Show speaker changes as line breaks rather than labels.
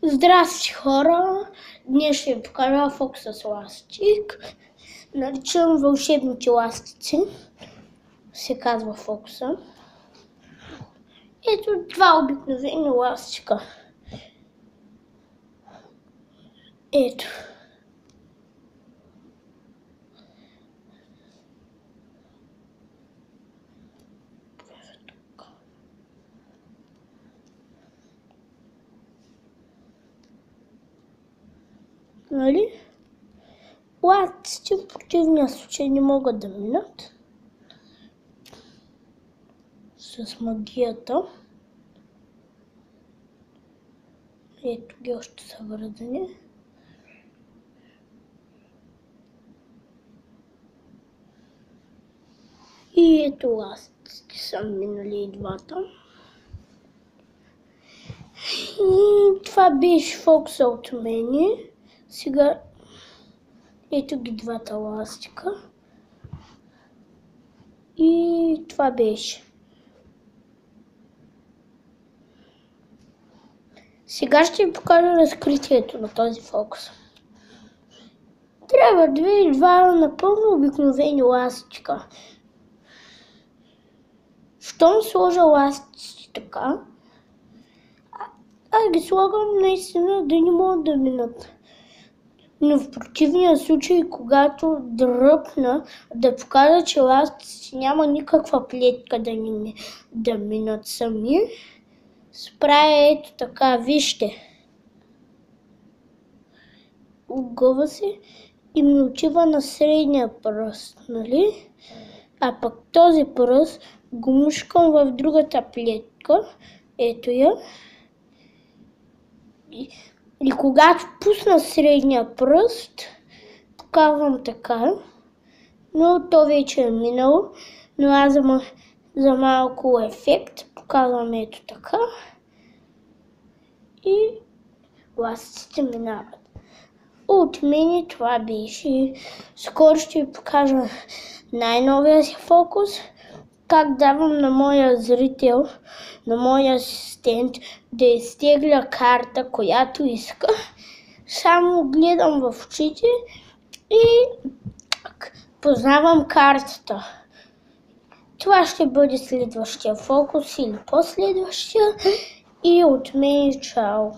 Здрасти, хора! Днес ще ви покажа фокуса с ластик. Наричам вълшебните ластици. Се казва фокуса. Ето два обикновени ластика. Ето. Нали? Ластици в противния случай не могат да минат с магията. Ето ги още са вързани. И ето ластиците са минали и двата. И това беше фокуса от мене. Сега ето ги двата ластика. И това беше. Сега ще ви покажа разкритието на този фокус. Трябва два напълно обикновени ластика. Щом сложа ластици така, аз ги слагам наистина да не могат да минат. Но в противния случай, когато дръпна да покажа, че ластици няма никаква плетка да минат сами, справя ето така, вижте. Огъва се и ми отива на средния пръст, нали? А пък този пръст го мушкам в другата плетка, ето я. И когато пусна средния пръст, показвам така, но то вече е минало, но аз за малко ефект показвам ето така и ластиците минават. От мен това беше. Скоро ще ви покажа най-новия си фокус, как давам на моя зрител, на моя асистент да изтегля карта, която иска. Само гледам в очите и познавам картата. Това ще бъде следващия фокус или последващия. И от мен чао!